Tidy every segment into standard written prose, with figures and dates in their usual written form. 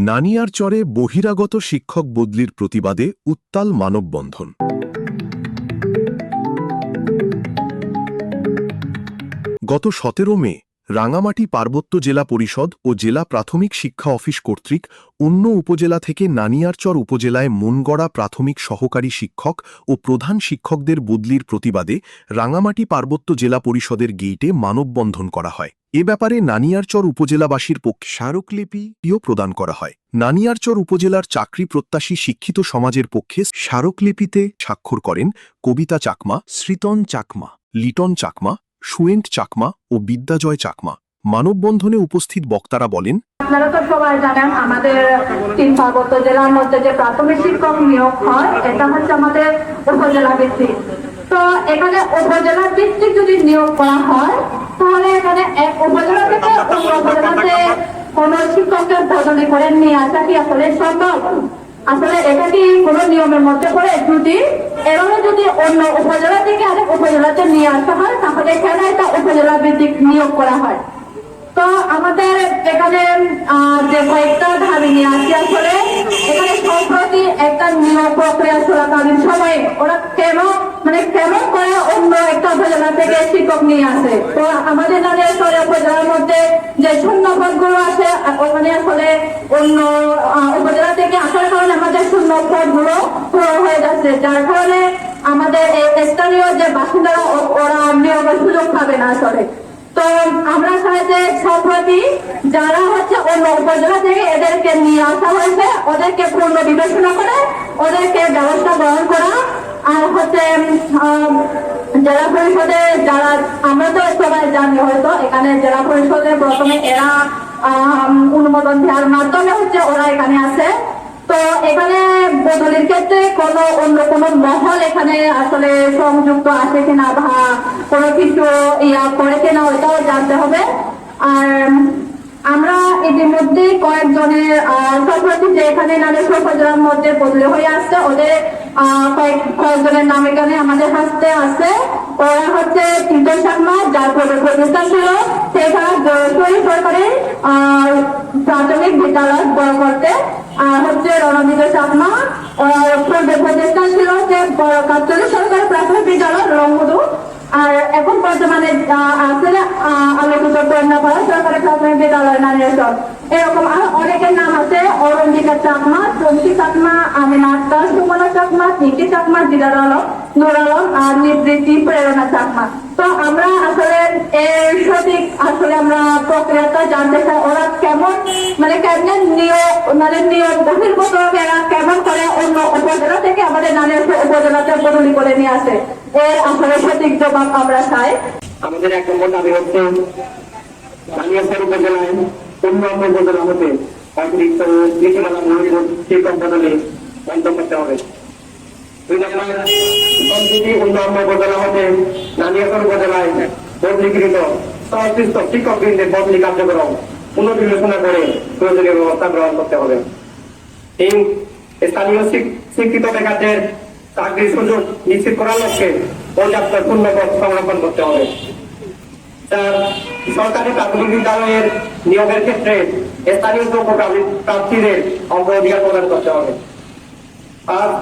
নানিয়ারচরে বহিরাগত শিক্ষক বদলির প্রতিবাদে উত্তাল মানববন্ধন। গত 17 মে রাঙামাটি পার্বত্য জেলা পরিষদ ও জেলা প্রাথমিক শিক্ষা অফিস কর্তৃক অন্য উপজেলা থেকে নানিয়ারচর উপজেলায় মনগড়া প্রাথমিক সহকারী শিক্ষক ও প্রধান শিক্ষকদের বদলির প্রতিবাদে রাঙামাটি পার্বত্য জেলা পরিষদের গেইটে মানববন্ধন করা হয়। এ ব্যাপারে নানিয়ারচর উপজেলাবাসীর পক্ষে স্মারকলিপিও প্রদান করা হয়। নানিয়ারচর উপজেলার চাকরি প্রত্যাশী শিক্ষিত সমাজের পক্ষে স্মারকলিপিতে স্বাক্ষর করেন কবিতা চাকমা, শ্রীতন চাকমা, লিটন চাকমা, সুয়েন্ট চাকমা ও বিদ্যাজয় চাকমা। মানববন্ধনে উপস্থিত বক্তারা বলেন, আপনারা তো সবাই জানেন আমাদের 3 পার্বত্য জেলার মধ্যে যে প্রাথমিক শিক্ষক নিয়োগ হয় এটা হচ্ছে আমাদের উপজেলা ভিত্তিক। তো এখানে উপজেলা ভিত্তিক যদি নিয়োগ করা হয় তাহলে এখানে এক উপজেলা থেকে অন্য উপজেলাতে কোন শিক্ষকের বদলি করে নিয়ে আসা কি আসলে সম্ভব? আসলে এটা কি কোনো নিয়মের মধ্যে পড়ে? এভাবে যদি অন্য উপজেলা থেকে আরেক উপজেলাতে নিয়ে আসা হয় তাহলে এখানে এটা উপজেলা ভিত্তিক নিয়োগ করা হয়। তো আমাদের এখানে যে কয়েকটা দাবি নিয়ে আসি, আসলে এখানে সম্প্রতি একটা নিয়োগ প্রক্রিয়া চলাকালীন সময়ে ওরা কেমন করে অন্য একটা উপজেলা থেকে শিক্ষক নিয়ে আসে। তো আমাদের নানিয়ারচর উপজেলার মধ্যে যে শূন্য পদগুলো আছে ওখানে আসলে অন্য উপজেলা থেকে আসার কারণে আমাদের শূন্য পদগুলো পুরো হয়ে যাচ্ছে, যার কারণে আমাদের স্থানীয় যে বাসিন্দারা ওরা নিয়োগের সুযোগ পাবে না আসলে। তো আমরা চাই যে সম্প্রতি যারা হচ্ছে অন্য উপজেলা থেকে এদেরকে নিয়ে আসা হয়েছে ওদেরকে পূর্ণ বিবেচনা করে ওদেরকে ব্যবস্থা গ্রহণ করা। আর হচ্ছে জেলা পরিষদে যারা, আমরা তো সবাই জানি হয়তো এখানে জেলা পরিষদে প্রথমে এরা অনুমোদন দেওয়ার মাধ্যমে হচ্ছে ওরা এখানে আসে। তো এখানে বদলির ক্ষেত্রে অন্য কোনো মহল এখানে আসলে সংযুক্ত আছে কিনা বা কোনো কিছু করে কিনা ওইটাও জানতে হবে। আর আমরা ইতিমধ্যে কয়েকজনের সম্প্রতি যে এখানে নানিয়ারচর উপজেলার মধ্যে বদলি হয়ে আসছে ওদের কয়েকজনের নাম এখানে আমাদের হাতে আছে। ওরা হচ্ছে তিনজন চাকমা, যার প্রতিষ্ঠান ছিল সেখানে সরকারি প্রাথমিক বিদ্যালয় বড় করতে, আর হচ্ছে রণজিৎ চাকমা প্রতিষ্ঠান ছিল যে সরকারি প্রাথমিক বিদ্যালয় রংমধু। আর এখন বর্তমানে আসলে আলোকিত কন্যাপাড়া সরকারি প্রাথমিক বিদ্যালয় নানিয়ারচর। এরকম আরো অনেকের নাম আছে, অরঞ্জিতা চাকমা, চমকি চাকমা, আমিনা আক্তার, সুমনা চাকমা, নিকি চাকমা, দিদার আলম, নুর আলম আর নিবৃত্তি প্রেরণা চাকমা। তো আমরা আসলে এর সঠিক আসলে আমরা প্রক্রিয়াটা জানতে চাই, ওরা কেমন কেমন নিয়ম বহির্ভূত এরা কেমন করে অন্য উপজেলা থেকে আমাদের নানিয়ারচর উপজেলাতে বদলি করে নিয়ে আসে, এর আসলে সঠিক জবাব আমরা চাই। আমাদের 1 নম্বর দাবি হচ্ছে নানিয়ারচর উপজেলায় অন্য উপজেলা হতে অতিরিক্ত নীতিমালা শিক্ষক বদলে বন্ধ করতে হবে। 2 নম্বর, অন্য উপজেলা হতে নানিয়ারচর উপজেলায় বদলিকৃত সংশ্লিষ্ট শিক্ষকবৃন্দের বদলি কার্যক্রম পুনর্বিবেচনা করে প্রয়োজনীয় ব্যবস্থা গ্রহণ করতে হবে। 3, স্থানীয় শিক্ষিত বেকারদের চাকরির সুযোগ নিশ্চিত করার লক্ষ্যে পর্যাপ্ত পূর্ণপদ সংরক্ষণ করতে হবে। 4, সরকারি প্রাথমিক বিদ্যালয়ের নিয়োগের ক্ষেত্রে স্থানীয় যোগ্য প্রার্থীদের অগ্রাধিকার প্রদান করতে হবে। 5,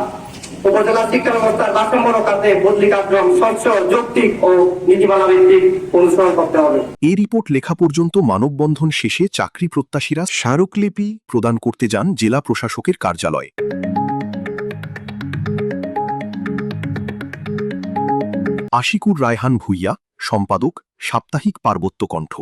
উপজেলা শিক্ষা ব্যবস্থার ভারসাম্য রক্ষার্থে বদলি কার্যক্রম স্বচ্ছ, যৌক্তিক ও নীতিমালা ভিত্তিক অনুসরণ করতে হবে। এই রিপোর্ট লেখা পর্যন্ত মানববন্ধন শেষে চাকরি প্রত্যাশীরা স্মারকলিপি প্রদান করতে যান জেলা প্রশাসকের কার্যালয়ে। আশিকুর রায়হান ভূঁইয়া, সম্পাদক, সাপ্তাহিক পার্বত্য কণ্ঠ।